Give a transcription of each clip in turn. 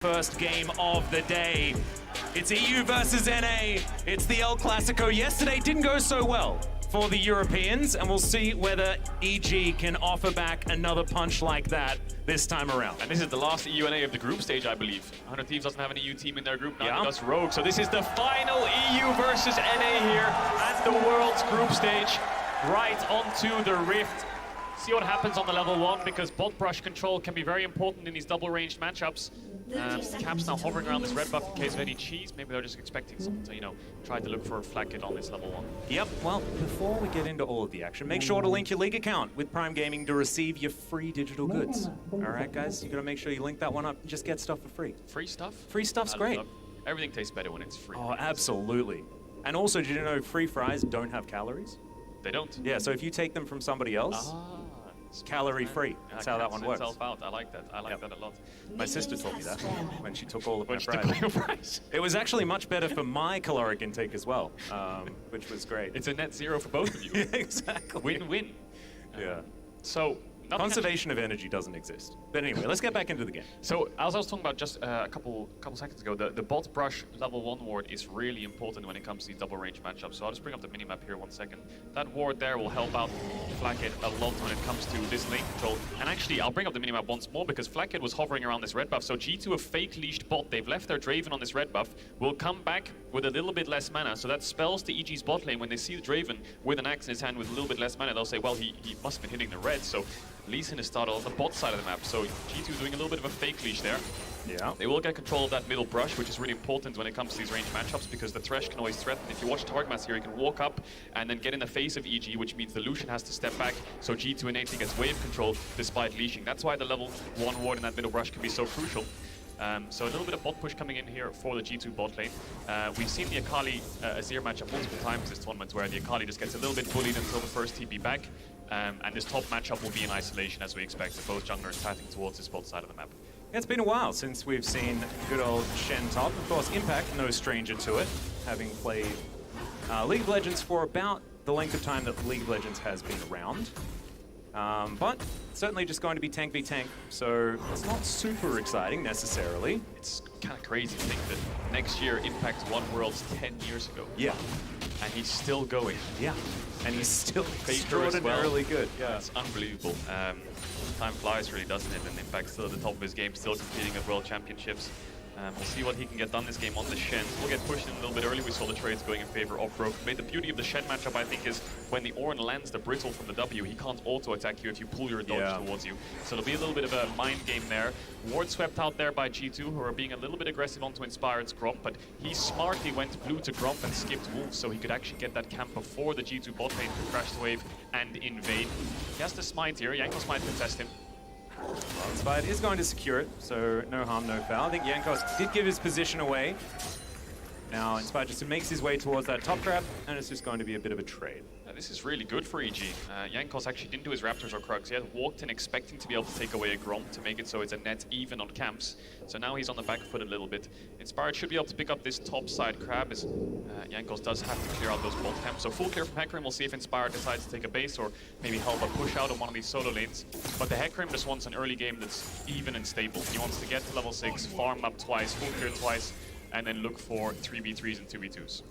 First game of the day. It's EU versus NA. It's the El Clasico. Yesterday didn't go so well for the Europeans, and we'll see whether EG can offer back another punch like that this time around. And this is the last EU NA of the group stage, I believe. 100 Thieves doesn't have an EU team in their group, neither does Rogue. So this is the final EU versus NA here at the World's group stage. Right onto the Rift. See what happens on the level 1, because bot brush control can be very important in these double-ranged matchups. Cap's now hovering around this red buff in case of any cheese. Maybe they're just expecting someone to, try to look for a flag kit on this level 1. Yep, well, before we get into all of the action, make sure to link your league account with Prime Gaming to receive your free digital goods. All right, guys, you gotta make sure you link that one up and just get stuff for free. Free stuff? Free stuff's great. Everything tastes better when it's free. Oh, absolutely. And also, did you know free fries don't have calories? They don't? Yeah, so if you take them from somebody else, calorie free. That's how that one works. Out. I like that. I like that a lot. My sister taught me that when she took all of my fries. It was actually much better for my caloric intake as well, which was great. It's a net zero for both of you. Yeah, exactly. Win-win. Yeah. So conservation of energy doesn't exist. But anyway, let's get back into the game. So as I was talking about just a couple seconds ago, the bot brush level 1 ward is really important when it comes to these double range matchups. So I'll just bring up the minimap here 1 second. That ward there will help out Flakkit a lot when it comes to this lane control. And actually, I'll bring up the minimap once more because Flakkit was hovering around this red buff. So G2 a fake leashed bot. They've left their Draven on this red buff. Will come back with a little bit less mana. So that spells to EG's bot lane. When they see the Draven with an axe in his hand with a little bit less mana, they'll say, well, he must have been hitting the red. So Lee Sin is started on the bot side of the map, so G2 doing a little bit of a fake leash there. Yeah. They will get control of that middle brush, which is really important when it comes to these range matchups, because the Thresh can always threaten. If you watch Targmas here, he can walk up and then get in the face of EG, which means the Lucian has to step back, so G2 innately gets wave control despite leashing. That's why the level 1 ward in that middle brush can be so crucial. So a little bit of bot push coming in here for the G2 bot lane. We've seen the Akali Azir matchup multiple times this tournament, where the Akali just gets a little bit bullied until the first TP back. And this top matchup will be in isolation, as we expect, with both junglers pathing towards this bot side of the map. Yeah, it's been a while since we've seen good old Shen top. Of course, Impact, no stranger to it, having played League of Legends for about the length of time that League of Legends has been around. But certainly just going to be tank v tank, so it's not super exciting necessarily. It's kind of crazy to think that next year Impact won Worlds 10 years ago. Yeah. And he's still going. Yeah. And he's still extraordinarily good. Yeah. It's unbelievable. Time flies, really, doesn't it? And Impact still at the top of his game, still competing at World Championships. We'll see what he can get done this game on the Shen. We'll get pushed in a little bit early. We saw the trades going in favor of Rogue. But the beauty of the Shen matchup, I think, is when the Ornn lands the Brittle from the W, he can't auto-attack you if you pull your dodge towards you. So there'll be a little bit of a mind game there. Ward swept out there by G2, who are being a little bit aggressive onto Inspired's Gromp, but he smartly went blue to Gromp and skipped Wolf, so he could actually get that camp before the G2 bot lane could crash the wave and invade. He has the smite here. Jankos might contest him. Inspired is going to secure it, so no harm, no foul. I think Jankos did give his position away. Now Inspired just makes his way towards that top trap, and it's just going to be a bit of a trade. This is really good for EG. Jankos actually didn't do his Raptors or Krugs. He had walked in expecting to be able to take away a Gromp to make it so it's a net even on camps. So now he's on the back foot a little bit. Inspired should be able to pick up this top side crab, as Jankos does have to clear out those bot camps. So full clear from Hecarim. We'll see if Inspired decides to take a base or maybe help a push out on one of these solo lanes. But the Hecarim just wants an early game that's even and stable. He wants to get to level 6, farm up twice, full clear twice, and then look for 3v3s and 2v2s.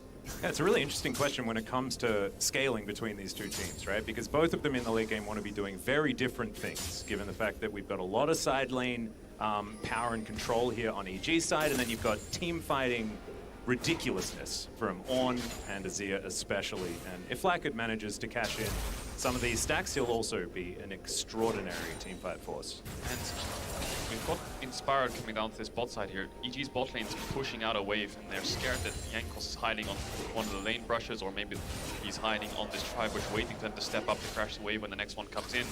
Yeah, it's a really interesting question when it comes to scaling between these two teams, right? Because both of them in the late game want to be doing very different things, given the fact that we've got a lot of side lane power and control here on EG's side, and then you've got team fighting ridiculousness from Ornn and Azir especially. And if Flakkit manages to cash in some of these stacks, he'll also be an extraordinary teamfight force. And we've got Inspired coming down to this bot side here. EG's bot lane's pushing out a wave, and they're scared that Jankos is hiding on one of the lane brushes, or maybe he's hiding on this tri-bush, waiting for them to step up to crash the wave when the next one comes in.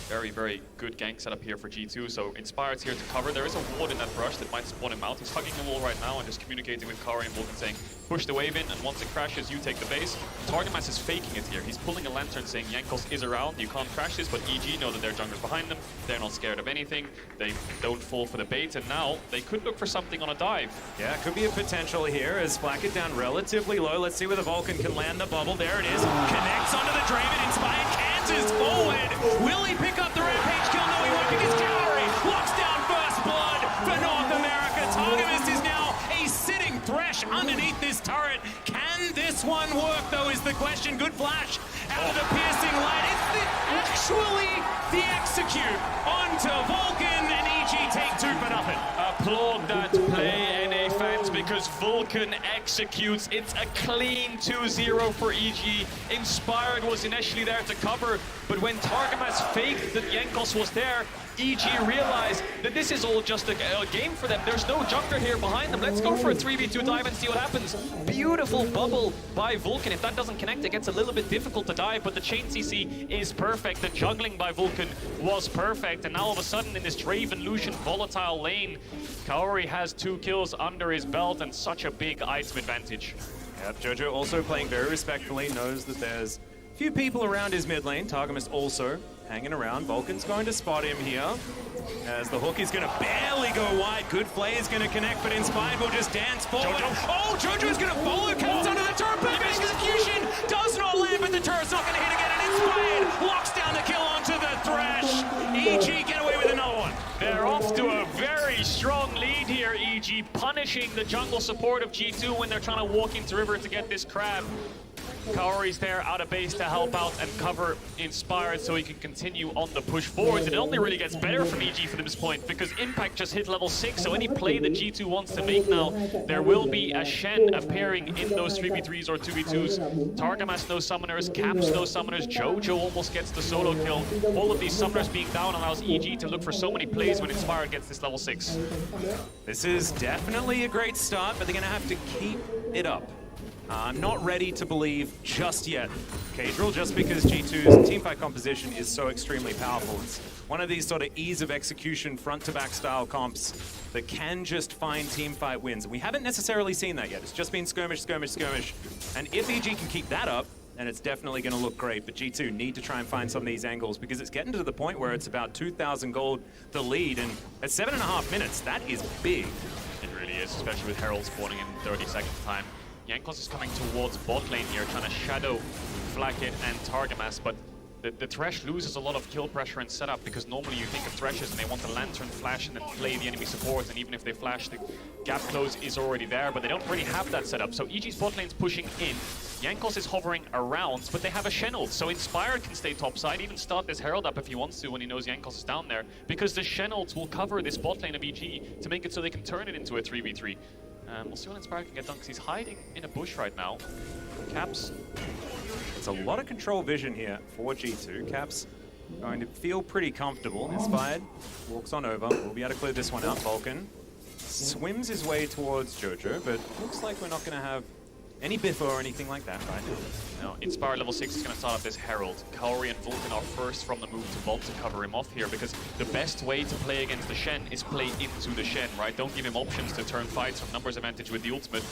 Very, very good gank setup here for G2, so Inspired's here to cover. There is a ward in that brush that might spawn him out. He's hugging the wall right now and just communicating with Kari and Vulcan, saying, push the wave in, and once it crashes, you take the base. Targamas is faking it here. He's pulling a lantern saying Jankos is around, you can't crash this, but EG know that their junglers behind them. They're not scared of anything. They don't fall for the bait, and now they could look for something on a dive. Yeah, could be a potential here as Flakkit down relatively low. Let's see whether Vulcan can land the bubble. There it is. Connects onto the Draven. Inspired canters forward. Will he pick up the rampage kill? No, he won't, because Calorie locks down first blood for North America. Target flash underneath this turret. Can this one work, though, is the question. Good flash out of the piercing light. It's actually the execute onto Vulcan, and EG take 2 for nothing. Applaud that play, NA fans, because Vulcan executes. It's a clean 2-0 for EG. Inspired was initially there to cover, but when Targamas faked that Jankos was there, EG realized that this is all just a game for them. There's no jungler here behind them. Let's go for a 3v2 dive and see what happens. Beautiful bubble by Vulcan. If that doesn't connect, it gets a little bit difficult to dive, but the chain CC is perfect. The juggling by Vulcan was perfect, and now all of a sudden in this Draven Lucian volatile lane, Kaori has 2 kills under his belt and such a big item advantage. Yep, Jojo also playing very respectfully, knows that there's a few people around his mid lane. Targamas also hanging around. Vulcan's going to spot him here, as the hook is going to barely go wide. Good play is going to connect, but Inspired will just dance forward. Oh, Jojo's going to follow, comes under the turret, but execution does not land, but the turret's not going to hit again, and Inspired locks down the kill onto the Thresh. EG get away with another one. They're off to a very strong lead here, EG, punishing the jungle support of G2 when they're trying to walk into river to get this crab. Kaori's there out of base to help out and cover Inspired so he can continue on the push forwards. And it only really gets better from EG for this point, because Impact just hit level 6, so any play that G2 wants to make now, there will be a Shen appearing in those 3v3s or 2v2s. Targamas no summoners, Caps no summoners, Jojo almost gets the solo kill. All of these summoners being down allows EG to look for so many plays when Inspired gets this level 6. This is definitely a great start, but they're going to have to keep it up. I'm not ready to believe just yet, Cadril, just because G2's teamfight composition is so extremely powerful. It's one of these sort of ease of execution, front-to-back style comps that can just find teamfight wins. We haven't necessarily seen that yet. It's just been skirmish, skirmish, skirmish. And if EG can keep that up, then it's definitely going to look great. But G2 need to try and find some of these angles, because it's getting to the point where it's about 2,000 gold the lead. And at 7.5 minutes, that is big. It really is, especially with Herald spawning in 30 seconds time. Jankos is coming towards bot lane here, trying to shadow Flacket and Targamas, but the Thresh loses a lot of kill pressure and setup, because normally you think of Threshes and they want the Lantern flash and then play the enemy support, and even if they flash, the gap close is already there, but they don't really have that setup. So EG's bot lane's pushing in, Jankos is hovering around, but they have a Shen ult, so Inspired can stay topside, even start this Herald up if he wants to when he knows Jankos is down there, because the Shen ult will cover this bot lane of EG to make it so they can turn it into a 3v3. We'll see what Inspired can get done, because he's hiding in a bush right now. Caps. It's a lot of control vision here for G2. Caps going to feel pretty comfortable. Inspired walks on over. We'll be able to clear this one out. Vulcan swims his way towards Jojo, but looks like we're not going to have any Biff or anything like that right now. No, Inspired level 6 is going to start up this Herald. Kaori and Vulcan are first from the move to Vault to cover him off here, because the best way to play against the Shen is play into the Shen, right? Don't give him options to turn fights from numbers advantage with the ultimate.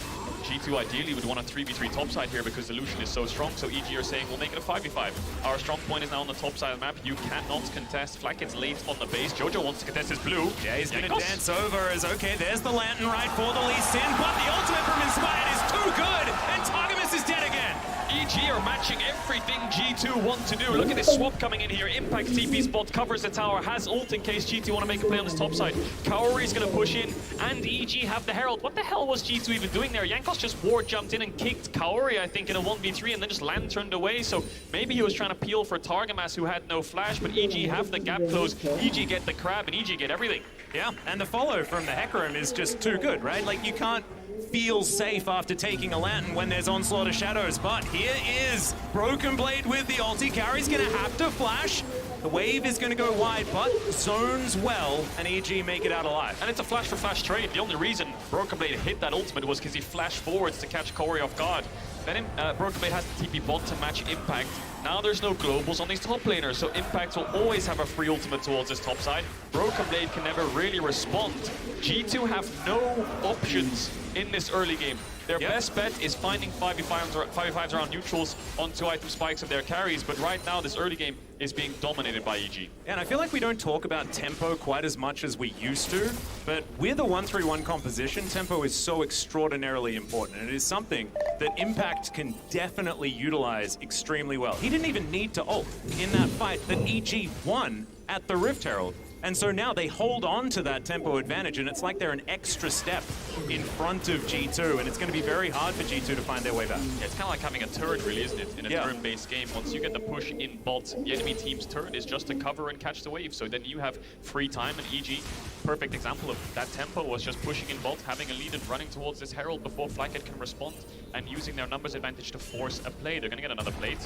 G2 ideally would want a 3v3 topside here, because the Lucian is so strong, so EG are saying we'll make it a 5v5. Our strong point is now on the top side of the map. You cannot contest. Flacket's late on the base. Jojo wants to contest his blue. Yeah, he's going to dance over as, okay, there's the Lantern right for the Lee Sin, but the ultimate from Inspired is too good, and Targamas is dead again. EG are matching everything G2 want to do. Look at this swap coming in here. Impact TP spot covers the tower, has ult in case G2 want to make a play on this top side. Kaori's going to push in, and EG have the Herald. What the hell was G2 even doing there? Jankos just ward jumped in and kicked Kaori, I think, in a 1v3, and then just lanterned away. So maybe he was trying to peel for Targamas, who had no flash, but EG have the gap close. EG get the crab, and EG get everything. Yeah, and the follow from the Hecarim is just too good, right? Like, you can't feel safe after taking a Lantern when there's Onslaught of Shadows, but here is Broken Blade with the ulti. Carry's gonna have to flash. The wave is gonna go wide, but zones well, and EG make it out alive. And it's a flash for flash trade. The only reason Broken Blade hit that ultimate was because he flashed forwards to catch Kaori off guard. Then Broken Blade has the TP bot to match Impact. Now there's no globals on these top laners, so Impact will always have a free ultimate towards this top side. Broken Blade can never really respond. G2 have no options in this early game. Their best bet is finding 5v5s around neutrals on 2-item spikes of their carries, but right now this early game is being dominated by EG. And I feel like we don't talk about tempo quite as much as we used to, but with a 1-3-1 composition, tempo is so extraordinarily important, and it is something that Impact can definitely utilize extremely well. He didn't even need to ult in that fight that EG won at the Rift Herald. And so now they hold on to that tempo advantage, and it's like they're an extra step in front of G2, and it's going to be very hard for G2 to find their way back. Yeah, it's kind of like having a turret, really, isn't it? In a turn-based game, once you get the push in bot, the enemy team's turret is just to cover and catch the wave. So then you have free time, and EG, perfect example of that tempo, was just pushing in bot, having a lead and running towards this Herald before Flacket can respond, and using their numbers advantage to force a play. They're going to get another plate.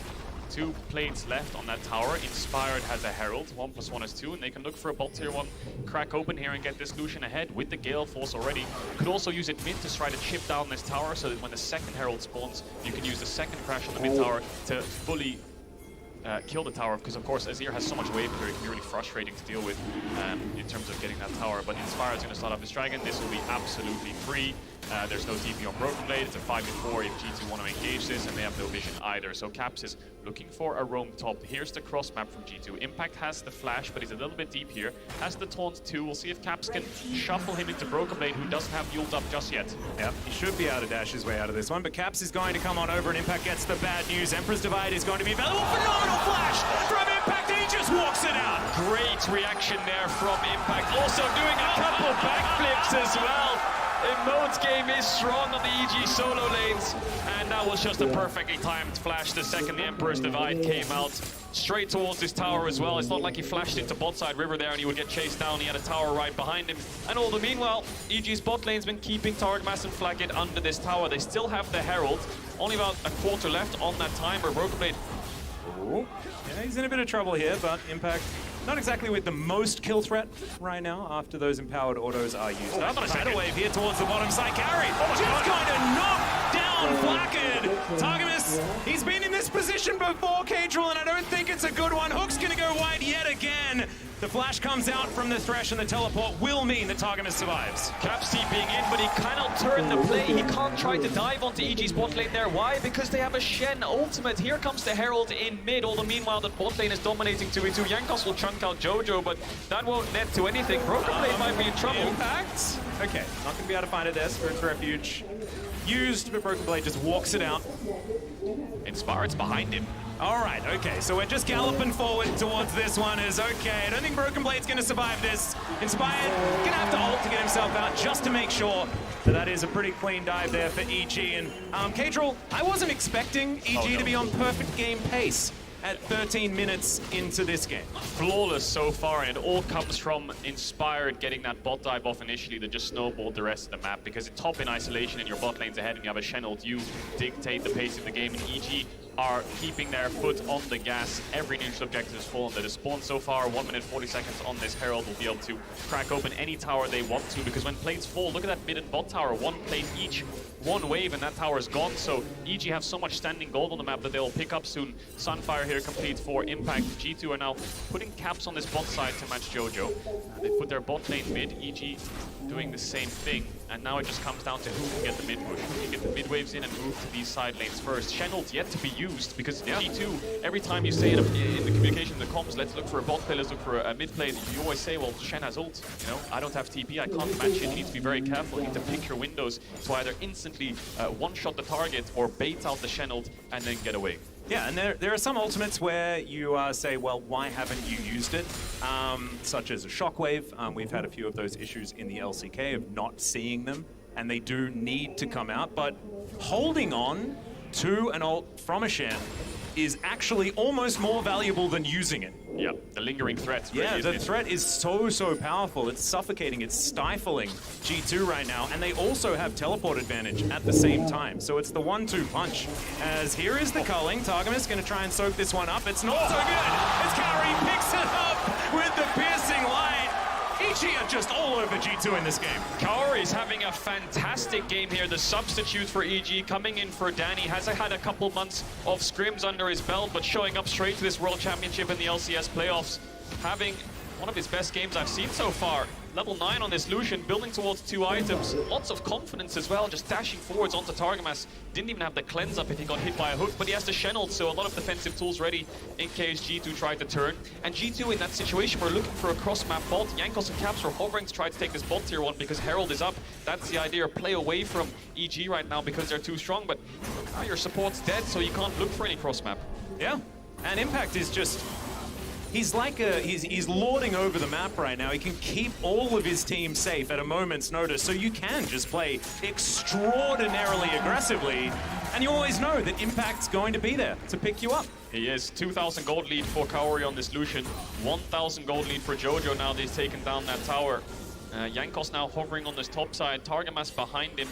2 plates left on that tower. Inspired has a Herald. 1+1 is 2, and they can look for a bot tier 1 crack open here and get this Lucian ahead with the Gale Force already. Could also use it mid to try to chip down this tower so that when the second Herald spawns, you can use the second crash on the mid tower to fully kill the tower, because of course Azir has so much wave here, it can be really frustrating to deal with in terms of getting that tower. But Inspire is going to start up this dragon. This will be absolutely free. There's no TP on Broken Blade. It's a 5v4 if G2 want to engage this, and they have no vision either. So Caps is looking for a roam top. Here's the cross map from G2. Impact has the flash, but he's a little bit deep here. Has the taunt too. We'll see if Caps can shuffle him into Broken Blade, who doesn't have the ult up just yet. Yep, he should be able to dash his way out of this one, but Caps is going to come on over, and Impact gets the bad news. Emperor's Divide is going to be available. Phenomenal flash from Impact, and he just walks it out. Great reaction there from Impact. Also doing a couple backflips as well. Emote's game is strong on the EG solo lanes, and that was just a perfectly timed flash. The second the Emperor's Divide came out, straight towards this tower as well. It's not like he flashed into bot side river there and he would get chased down. He had a tower right behind him. And all the meanwhile, EG's bot lane's been keeping Targetmass and Flacket under this tower. They still have the Herald. Only about a quarter left on that timer. Broken Blade. Ooh. Yeah, he's in a bit of trouble here, but Impact not exactly with the most kill threat right now after those empowered autos are used. Up on a shadow wave here towards the bottom side. Carry just going to knock down Flacket. Targetmass, he's been in this position before, Cadril, and I don't think it's a good one. Hook's going to go wide yet again. The flash comes out from the Thresh, and the teleport will mean that Targetmass survives. Caps TPing in, but he cannot turn the play. He can't try to dive onto EG's bot lane there. Why? Because they have a Shen ultimate. Here comes the Herald in mid, all the meanwhile the bot lane is dominating 2v2. Jankos will chunk out Jojo, but that won't net to anything. Broken Blade might be in trouble. Impact? Okay, not going to be able to find it there. Spirit's Refuge used, but Broken Blade just walks it out. Inspired's behind him. All right, okay, so we're just galloping forward towards this one. Is okay. I don't think Broken Blade's going to survive this. Inspired, going to have to ult to get himself out just to make sure that that is a pretty clean dive there for EG. And Cadril, I wasn't expecting EG to be on perfect game pace at 13 minutes into this game. Flawless so far, and it all comes from Inspired getting that bot dive off initially that just snowballed the rest of the map, because it's top in isolation and your bot lane's ahead and you have a Shen ult, you dictate the pace of the game, and EG are keeping their foot on the gas. Every neutral objective is full, and the spawn so far, 1 minute 40 seconds on this Herald will be able to crack open any tower they want to, because when plates fall, look at that mid and bot tower, 1 plate each, 1 wave and that tower is gone. So EG have so much standing gold on the map that they'll pick up soon. Sunfire here complete for Impact. G2 are now putting caps on this bot side to match Jojo. They put their bot lane mid, EG doing the same thing, and now it just comes down to who can get the mid push. Who can get the mid waves in and move to these side lanes first. Shen ult yet to be used, because G2, every time you say in the communication, the comms, let's look for a bot play, let's look for a mid play, you always say, well, Shen has ult, you know, I don't have TP, I can't match it, you need to be very careful, you need to pick your windows to either instantly one-shot the target or bait out the Shen ult and then get away. Yeah, and there are some ultimates where you say, well, why haven't you used it? Such as a Shockwave. We've had a few of those issues in the LCK of not seeing them, and they do need to come out, but holding on to an ult from a Shen is actually almost more valuable than using it. Yeah, the lingering threat. Really, yeah, the threat is so powerful. It's suffocating, it's stifling G2 right now, and they also have teleport advantage at the same time. So it's the 1-2 punch. As here is the culling. Targetmass going to try and soak this one up. It's not so good. As Carry picks it up with the piercing light. EG are just all over G2 in this game. Kaori's having a fantastic game here. The substitute for EG coming in for Danny has had a couple months of scrims under his belt, but showing up straight to this World Championship in the LCS playoffs, having one of his best games I've seen so far. Level 9 on this Lucian, building towards 2 items. Lots of confidence as well, just dashing forwards onto Targetmass. Didn't even have the cleanse up if he got hit by a hook, but he has the Shen ult, so a lot of defensive tools ready in case G2 tried to turn. And G2 in that situation, we're looking for a cross-map bot. Jankos and Caps are hovering to try to take this bot tier 1 because Herald is up. That's the idea, play away from EG right now because they're too strong, but now your support's dead, so you can't look for any cross-map. Yeah, and Impact is just He's like he's lording over the map right now. He can keep all of his team safe at a moment's notice, so you can just play extraordinarily aggressively, and you always know that Impact's going to be there to pick you up. He is 2,000 gold lead for Kaori on this Lucian, 1,000 gold lead for Jojo now that he's taken down that tower. Jankos now hovering on this top side, target mass behind him.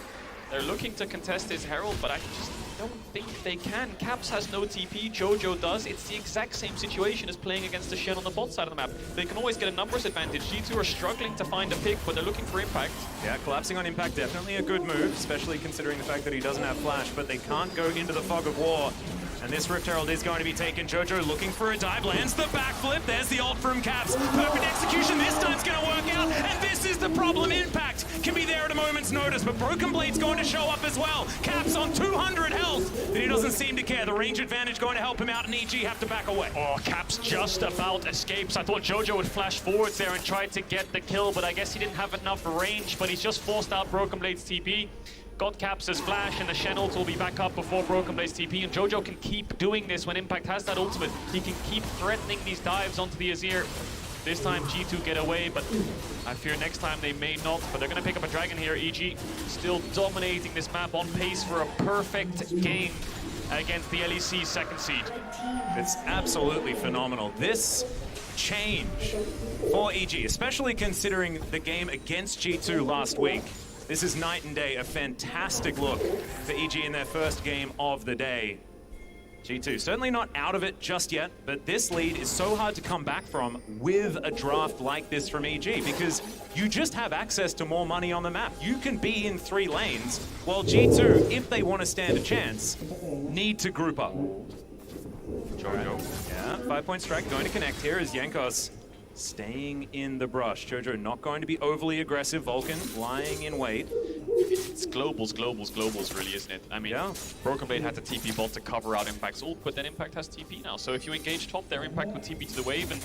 They're looking to contest his Herald, but I just don't think they can. Caps has no TP, Jojo does. It's the exact same situation as playing against the Shen on the bot side of the map. They can always get a numbers advantage. G2 are struggling to find a pick, but they're looking for Impact. Yeah, collapsing on Impact, definitely a good move, especially considering the fact that he doesn't have Flash, but they can't go into the fog of war. And this Rift Herald is going to be taken. Jojo looking for a dive, lands the backflip. There's the ult from Caps. Perfect execution, this time's gonna work out. And this is the problem. Impact can be there at a moment's notice, but Broken Blade's going to show up as well. Caps on 200 health, but he doesn't seem to care. The range advantage going to help him out, and EG have to back away. Oh, Caps just about escapes. I thought Jojo would flash forwards there and try to get the kill, but I guess he didn't have enough range, but he's just forced out Broken Blade's TP. Got Caps' flash, and the Shen ult will be back up before Broken Blade's TP, and Jojo can keep doing this when Impact has that ultimate. He can keep threatening these dives onto the Azir. This time G2 get away, but I fear next time they may not. But they're going to pick up a dragon here. EG still dominating this map, on pace for a perfect game against the LEC second seed. It's absolutely phenomenal. This change for EG, especially considering the game against G2 last week. This is night and day, a fantastic look for EG in their first game of the day. G2 certainly not out of it just yet, but this lead is so hard to come back from with a draft like this from EG, because you just have access to more money on the map. You can be in 3 lanes, while G2, if they want to stand a chance, need to group up. Jojo. Yeah, 5-point strike going to connect here as Jankos staying in the brush. Jojo not going to be overly aggressive. Vulcan lying in wait. It's globals, really, isn't it? I mean, yeah. Broken Blade had the TP bot to cover out Impact's ult, but then Impact has TP now. So if you engage top there, Impact would TP to the wave, and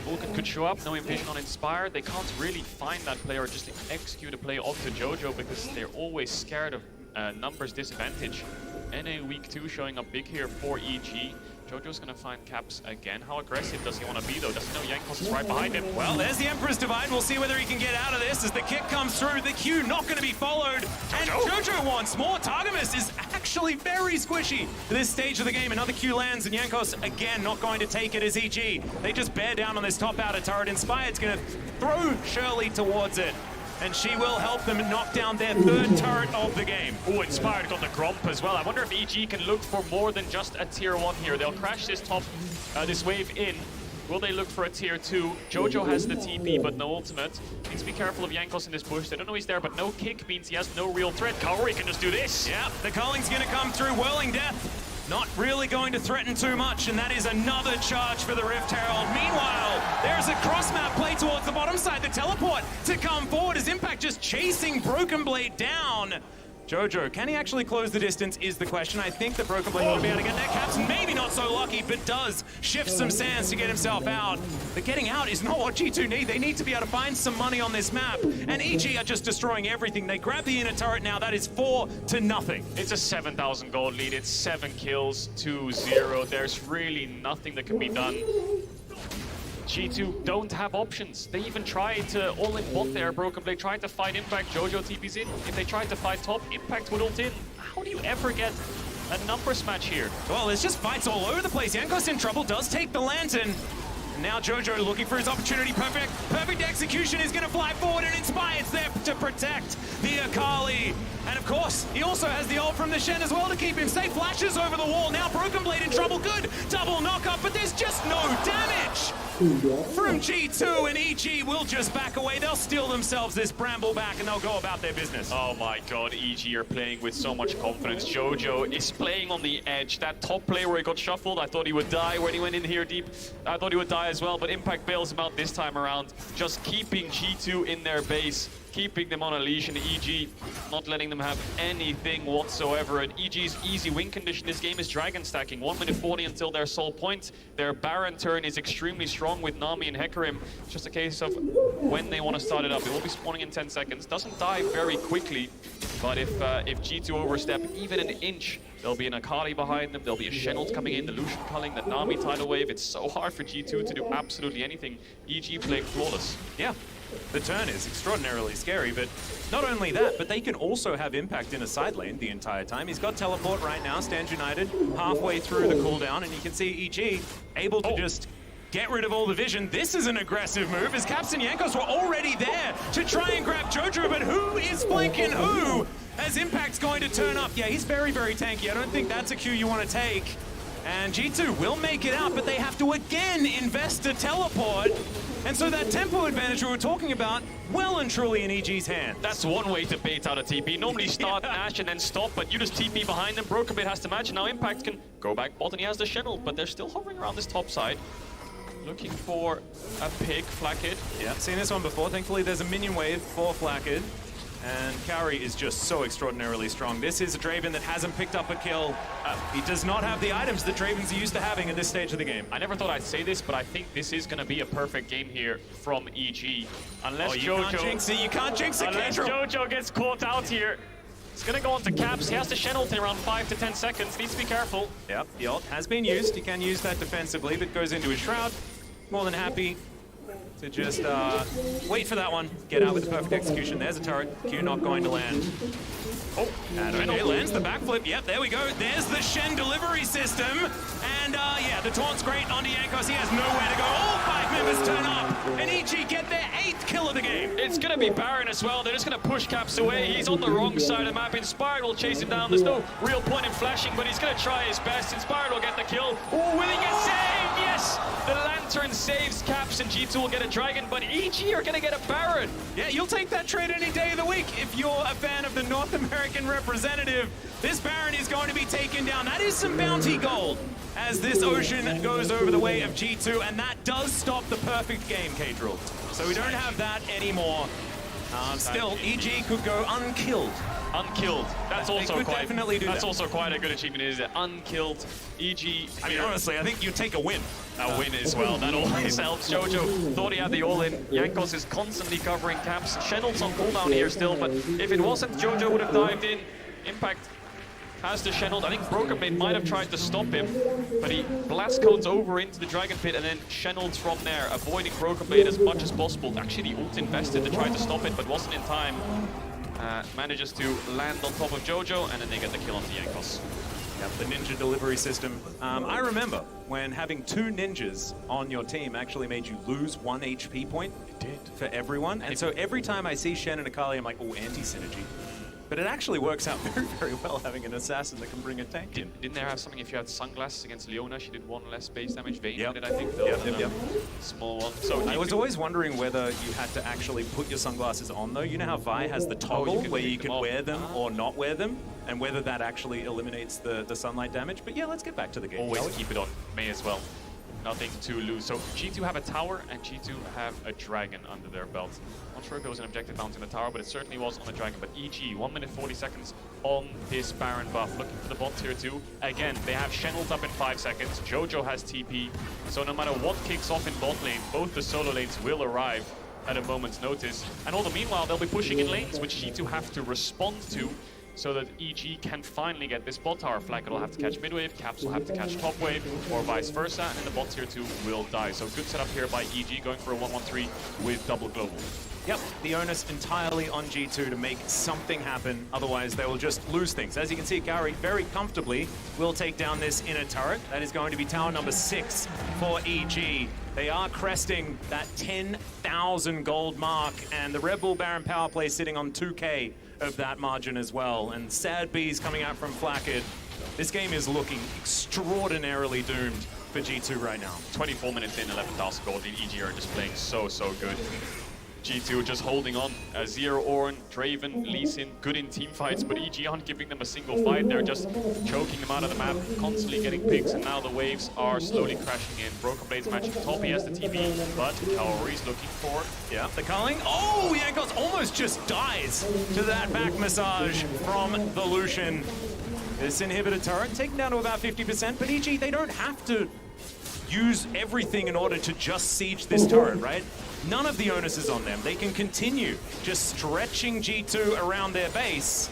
Vulcan could show up. No Invision on Inspire. They can't really find that player or just execute a play onto Jojo because they're always scared of numbers disadvantage. NA week 2 showing up big here for EG. Jojo's gonna find Caps again. How aggressive does he want to be though? Doesn't know Jankos is right behind him. Well, there's the Emperor's Divide. We'll see whether he can get out of this as the kick comes through. The Q not going to be followed. And Jojo wants more. Targamas is actually very squishy at this stage of the game. Another Q lands, and Jankos again not going to take it as EG. They just bear down on this top outer turret. Inspired's going to throw Shirley towards it, and she will help them knock down their 3rd turret of the game. Oh, Inspired got the Gromp as well. I wonder if EG can look for more than just a tier 1 here. They'll crash this top, this wave in. Will they look for a tier 2? Jojo has the TP, but no ultimate. Needs to be careful of Jankos in this bush. They don't know he's there, but no kick means he has no real threat. Kaori can just do this. Yeah, the calling's going to come through. Whirling Death not really going to threaten too much, and that is another charge for the Rift Herald. Meanwhile, there's a cross-map play towards the bottom side. The teleport to come forward as Impact just chasing Broken Blade down. Jojo, can he actually close the distance is the question. I think that Broken Blade will be able to get that. Caps maybe not so lucky, but does shift some sands to get himself out. But getting out is not what G2 need. They need to be able to find some money on this map. And EG are just destroying everything. They grab the inner turret now. That is 4-0. It's a 7,000 gold lead. It's 7 kills, 2-0. There's really nothing that can be done. G2 don't have options. They even tried to all-in bot there. Broken Blade tried to fight Impact. Jojo TP's in. If they tried to fight top, Impact would ult in. How do you ever get a numbers match here? Well, there's just fights all over the place. Jankos in trouble, does take the lantern. And now Jojo looking for his opportunity. Perfect execution is going to fly forward, and Inspired's there to protect the Akali. And of course, he also has the ult from the Shen as well to keep him safe. Flashes over the wall. Now Broken Blade in trouble. Good double knock-up, but there's just no damage from G2, and EG will just back away. They'll steal themselves this Bramble back, and they'll go about their business. Oh my god, EG are playing with so much confidence. Jojo is playing on the edge. That top play where he got shuffled, I thought he would die when he went in here deep. I thought he would die as well, but Impact bails him out this time around. Just keeping G2 in their base, keeping them on a leash, and EG not letting them have anything whatsoever. And EG's easy win condition this game is dragon stacking. 1 minute 40 until their soul point. Their Baron turn is extremely strong with Nami and Hecarim. It's just a case of when they want to start it up. It will be spawning in 10 seconds. Doesn't die very quickly, but if G2 overstep even an inch, There'll be an Akali behind them, there'll be a Shenald coming in, the Lucian culling, the Nami tidal wave. It's so hard for G2 to do absolutely anything. EG playing flawless. Yeah, the turn is extraordinarily scary, but not only that, but they can also have impact in a side lane the entire time. He's got teleport right now, stands united, halfway through the cooldown, and you can see EG able to just get rid of all the vision. This is an aggressive move, as Caps and Jankos were already there to try and grab Jojo, but who is flanking who? As Impact's going to turn up. Yeah, he's very, very tanky. I don't think that's a cue you want to take. And G2 will make it out, but they have to again invest to teleport. And so that tempo advantage we were talking about, well and truly in EG's hand. That's one way to bait out a TP. Normally start Nash and then stop, but you just TP behind them. Broken Blade has to match. Now Impact can go back bot and he has the Shenald, but they're still hovering around this top side. Looking for a pick, Flakked. Yeah, seen this one before. Thankfully there's a minion wave for Flakked. And Kari is just so extraordinarily strong. This is a Draven that hasn't picked up a kill. He does not have the items that Dravens are used to having at this stage of the game. I never thought I'd say this, but I think this is going to be a perfect game here from EG. Unless you can't jinx it. You can't jinx it, unless Jojo gets caught out here. He's going to go onto Caps. He has to Shenald in around 5 to 10 seconds. Needs to be careful. Yep, the ult has been used. He can use that defensively, but goes into his Shroud. More than happy to just wait for that one. Get out with the perfect execution. There's a turret. Q not going to land. Oh, and okay, lands the backflip. Yep, there we go. There's the Shen delivery system. And yeah, the taunt's great onto Jankos. He has nowhere to go. All 5 members turn up. And EG get their 8th kill of the game. It's going to be Baron as well. They're just going to push Caps away. He's on the wrong side of the map. Inspired will chase him down. There's no real point in flashing, but he's going to try his best. Inspired will get the kill. Oh, will he get saved? Yes! The Lantern saves Caps and G2 will get a Dragon, but EG are going to get a Baron. Yeah, you'll take that trade any day of the week if you're a fan of the North American representative. This Baron is going to be taken down. That is some bounty gold as this Ocean goes over the way of G2, and that does stop the perfect game, Kadril. So we don't have that anymore. Still, EG could go unkilled. Unkilled. That's also quite. Definitely do that's that. also quite a good achievement. Is it unkilled? EG. I mean, honestly, I think you take a win. A win as well. That always helps. Jojo thought he had the all-in. Jankos is constantly covering Caps. Shenald's on cooldown here still, but if it wasn't, Jojo would have dived in. Impact has the Shenald. I think Broken Blade might have tried to stop him, but he blast codes over into the Dragon Pit and then Shenald's from there, avoiding Broken Blade as much as possible. Actually, the ult invested to try to stop it, but wasn't in time. Manages to land on top of Jojo, and then they get the kill on the Jankos. Yep, the ninja delivery system. I remember when having 2 ninjas on your team actually made you lose 1 HP point. It did. For everyone. And so every time I see Shen and Akali, I'm like, oh, anti-synergy. But it actually works out very, very well having an assassin that can bring a tank in. Didn't there have something if you had sunglasses against Leona, she did 1 less base damage? Vayne yep. did, I think. Yep. Small one. So I was always wondering whether you had to actually put your sunglasses on though. You know how Vi has the toggle where you can wear them or not wear them, and whether that actually eliminates the sunlight damage. But yeah, let's get back to the game. Always keep it on. May as well. Nothing to lose. So G2 have a tower and G2 have a dragon under their belt. Not sure if it was an objective bounty on the tower, but it certainly was on the dragon. But EG, 1 minute 40 seconds on this Baron buff. Looking for the bot tier 2. Again, they have Shenald up in 5 seconds. Jojo has TP. So no matter what kicks off in bot lane, both the solo lanes will arrive at a moment's notice. And all the meanwhile, they'll be pushing in lanes, which G2 have to respond to, so that EG can finally get this bot tower. Flakked will have to catch mid wave, Caps will have to catch top wave, or vice versa, and the bot tier 2 will die. So good setup here by EG, going for a 1-1-3 with double global. Yep, the onus entirely on G2 to make something happen, otherwise they will just lose things. As you can see, Kari very comfortably will take down this inner turret. That is going to be tower number 6 for EG. They are cresting that 10,000 gold mark, and the Red Bull Baron power play sitting on 2K of that margin as well. And sad bees coming out from Flakked. This game is looking extraordinarily doomed for G2 right now. 24 minutes in, 11,000 gold. The EG are just playing so good. G2 just holding on. Zero Ornn, Draven, Lee Sin, good in team fights, but EG aren't giving them a single fight. They're just choking them out of the map, constantly getting picks, and now the waves are slowly crashing in. Broken Blade's matching top, he has the TP, but Kaori's looking for... Yeah, the culling. Oh, Jankos almost just dies to that back massage from the Lucian. This inhibitor turret taken down to about 50%, but EG, they don't have to use everything in order to just siege this turret, right? None of the onus is on them. They can continue just stretching G2 around their base.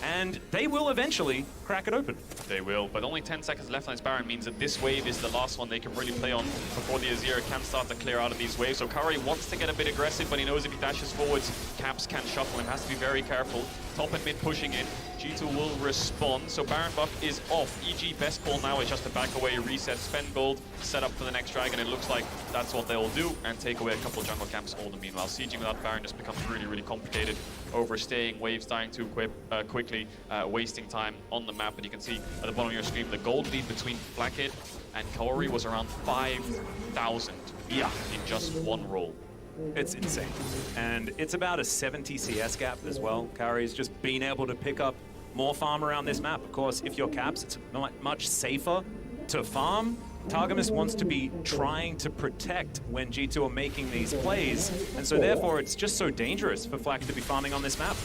and they will eventually crack it open. They will, but only 10 seconds left on this Baron means that this wave is the last one they can really play on before the Azir can start to clear out of these waves. So Kaori wants to get a bit aggressive, but he knows if he dashes forwards, Caps can shuffle him, has to be very careful. Top and mid pushing in, G2 will respond, so Baron buff is off. EG best call now is just to back away, reset, spend gold, set up for the next dragon. It looks like that's what they'll do, and take away a couple jungle camps all the meanwhile. Sieging without Baron just becomes really, really complicated. Overstaying, waves dying too quickly, wasting time on the map. And you can see at the bottom of your screen, the gold lead between Blackhead and Kaori was around 5,000 in just one roll. It's insane. And it's about a 70 CS gap as well. Kaori's just been able to pick up more farm around this map. Of course, if you're Caps, it's much safer to farm. Targamas wants to be trying to protect when G2 are making these plays, and so therefore it's just so dangerous for Flack to be farming on this map.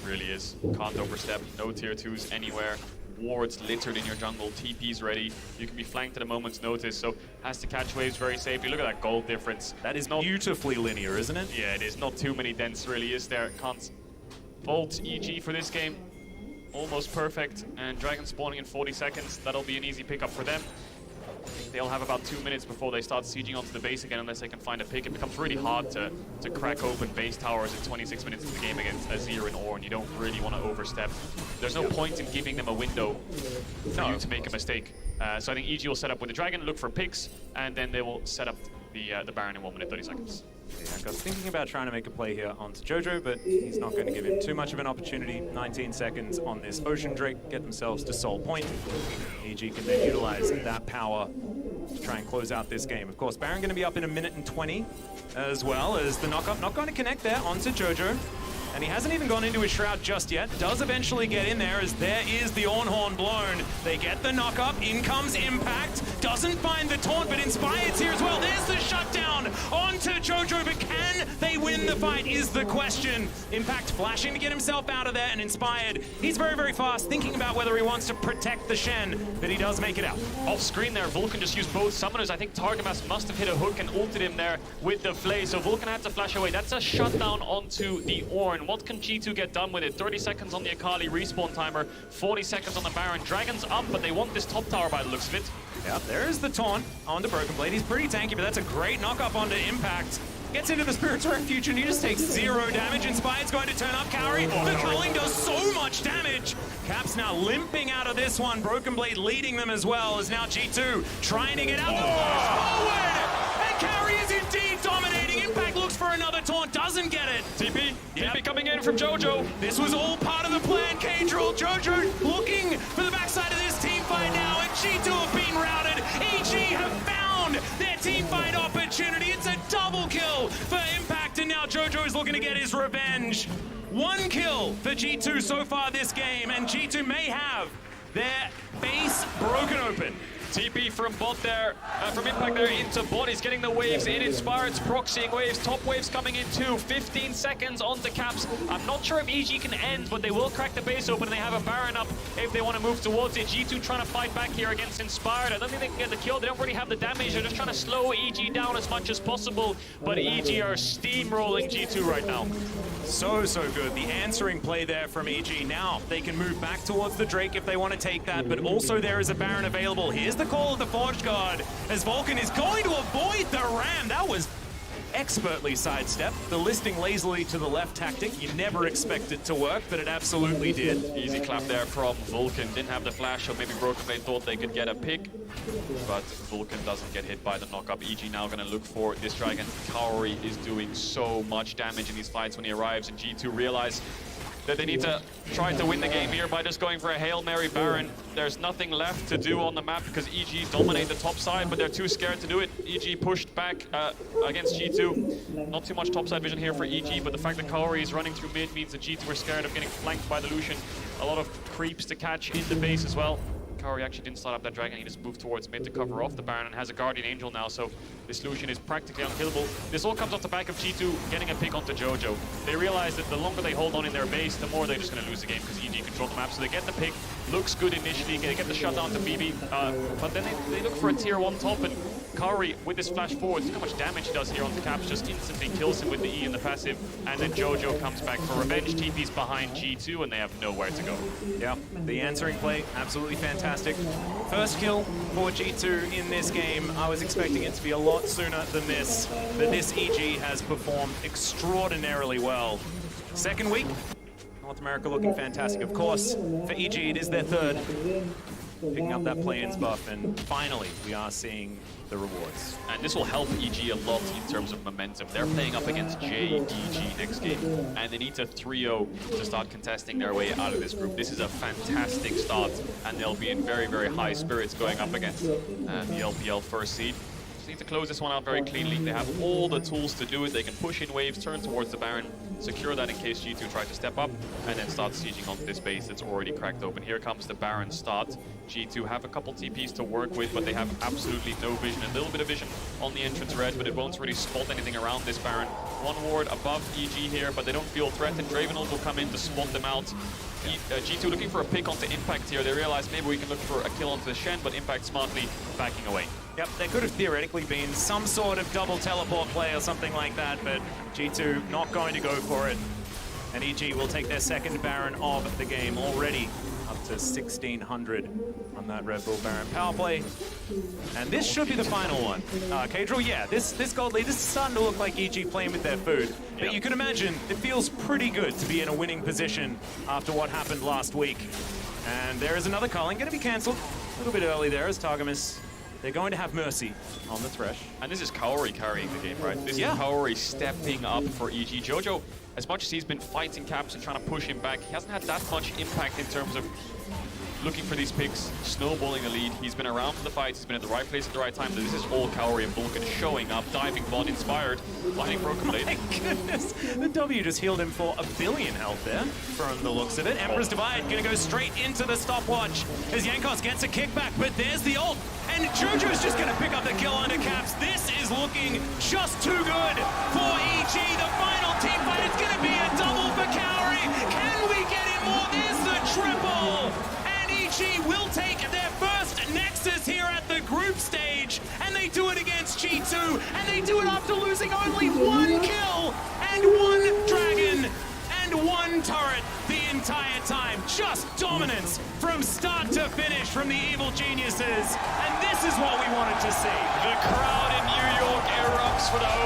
Really is. Can't overstep, no tier 2s anywhere. Wards littered in your jungle, TP's ready. You can be flanked at a moment's notice, so has to catch waves very safely. Look at that gold difference. That is not beautifully linear, isn't it? Yeah, it is. Not too many dents really, is there? Can't vault EG for this game. Almost perfect, and Dragon spawning in 40 seconds. That'll be an easy pickup for them. They'll have about 2 minutes before they start sieging onto the base again unless they can find a pick. It becomes really hard to crack open base towers in 26 minutes of the game against Azir and Ornn. You don't really want to overstep. There's no point in giving them a window for you to make a mistake. So I think EG will set up with the Dragon, look for picks, and then they will set up the Baron in 1 minute 30 seconds. Yeah, was thinking about trying to make a play here onto Jojo, but he's not going to give him too much of an opportunity. 19 seconds on this Ocean Drake, get themselves to Soul Point. EG can then utilize that power to try and close out this game. Of course, Baron going to be up in 1 minute and 20, as well as the knock-up. Not going to connect there onto Jojo. And he hasn't even gone into his Shroud just yet. Does eventually get in there as there is the Ornn Horn blown. They get the knock-up, in comes Impact. Doesn't find the taunt, but Inspired's here as well. There's the shutdown onto Jojo, but can they win the fight is the question. Impact flashing to get himself out of there, and Inspired, he's very, very fast, thinking about whether he wants to protect the Shen, but he does make it out. Off screen there, Vulcan just used both summoners. I think Targamas must have hit a hook and ulted him there with the Flay, so Vulcan had to flash away. That's a shutdown onto the Ornn. What can G2 get done with it? 30 seconds on the Akali respawn timer, 40 seconds on the Baron. Dragon's up, but they want this top tower by the looks of it. Yep, there is the taunt onto Broken Blade. He's pretty tanky, but that's a great knock-up onto Impact. Gets into the Spirit's Refuge, and he just takes 0 damage. Inspired's going to turn up Kaori. The culling does so much damage. Caps now limping out of this one. Broken Blade leading them as well, as now G2 trying to get out the flash forward. And Kaori is indeed dominating. Impact looks for another taunt, doesn't get it. TP, TP coming in from Jojo. This was all part of the plan, K-Drill. Jojo looking for the backside of this team fight now, and G2 have been routed. EG have found their team fight opportunity. It's a double kill for Impact, and now Jojo is looking to get his revenge. 1 kill for G2 so far this game, and G2 may have their base broken open. TP from bot there, from Impact there into bot. He's getting the waves in. Inspired's proxying waves. Top waves coming in too. 15 seconds onto Caps. I'm not sure if EG can end, but they will crack the base open and they have a Baron up if they want to move towards it. G2 trying to fight back here against Inspired. I don't think they can get the kill. They don't really have the damage. They're just trying to slow EG down as much as possible. But EG are steamrolling G2 right now. So good. The answering play there from EG. Now they can move back towards the Drake if they want to take that, but also there is a Baron available. Here's the call of the Forge Guard as Vulcan is going to avoid the ram. That was expertly sidestepped. The listing lazily to the left tactic. You never expect it to work, but it absolutely did. Easy clap there from Vulcan. Didn't have the flash, so maybe Broken Blade thought they could get a pick, but Vulcan doesn't get hit by the knock-up. EG now going to look for this Dragon. Kaori is doing so much damage in these fights when he arrives, and G2 realize that they need to try to win the game here by just going for a Hail Mary Baron. There's nothing left to do on the map because EG dominate the top side, but they're too scared to do it. EG pushed back against G2. Not too much topside vision here for EG, but the fact that Kaori is running through mid means that G2 are scared of getting flanked by the Lucian. A lot of creeps to catch in the base as well. Kaori actually didn't start up that Dragon, he just moved towards mid to cover off the Baron and has a Guardian Angel now, so this Lucian is practically unkillable. This all comes off the back of G2 getting a pick onto Jojo. They realize that the longer they hold on in their base, the more they're just going to lose the game because EG control the map, so they get the pick. Looks good initially, they get the shutdown to BB, but then they look for a tier 1 top, and Kaori, with this flash forward, look how much damage he does here on the caps, just instantly kills him with the E in the passive, and then Jojo comes back for revenge, TP's behind G2, and they have nowhere to go. Yeah, the answering play, absolutely fantastic. First kill for G2 in this game. I was expecting it to be a lot sooner than this, but this EG has performed extraordinarily well. Second week, North America looking fantastic. Of course, for EG, it is their third. Picking up that play-ins buff, and finally, we are seeing the rewards. And this will help EG a lot in terms of momentum. They're playing up against JDG next game, and they need a 3-0 to start contesting their way out of this group. This is a fantastic start, and they'll be in very, very high spirits going up against the LPL first seed. Just need to close this one out very cleanly. They have all the tools to do it. They can push in waves, turn towards the Baron, secure that in case G2 try to step up, and then start sieging onto this base that's already cracked open. Here comes the Baron start. G2 have a couple TPs to work with, but they have absolutely no vision. A little bit of vision on the entrance red, but it won't really spot anything around this Baron. One ward above EG here, but they don't feel threatened. Dravenel will come in to spot them out. G2 looking for a pick onto Impact here. They realize maybe we can look for a kill onto the Shen, but Impact smartly backing away. Yep, there could have theoretically been some sort of double teleport play or something like that, but G2 not going to go for it. And EG will take their second Baron of the game already, up to 1,600 on that Red Bull Baron power play. And this should be the final one. Kadril, yeah, this gold lead, this is starting to look like EG playing with their food. But Yep. you can imagine, it feels pretty good to be in a winning position after what happened last week. And there is another culling, going to be cancelled a little bit early there as Targamas. They're going to have Mercy on the Thresh. And this is Kaori carrying the game, right? This is Kaori stepping up for EG. Jojo, as much as he's been fighting caps and trying to push him back, he hasn't had that much impact in terms of looking for these picks, snowballing the lead. He's been around for the fights, he's been at the right place at the right time. This is all Kaori and Vulcan showing up, diving VOD inspired, lining Broken Blade. My goodness, the W just healed him for 1 billion health there, from the looks of it. Emperor's Divide gonna go straight into the stopwatch as Jankos gets a kickback, but there's the ult. And Jojo's just gonna pick up the kill under caps. This is looking just too good for EG. The final team fight, it's gonna be a double for Kaori. Can we get him more? There's the triple. EG will take their first Nexus here at the group stage, and they do it against G2, and they do it after losing only 1 kill, and 1 dragon, and 1 turret the entire time. Just dominance from start to finish from the evil geniuses, and this is what we wanted to see. The crowd in New York erupts for the home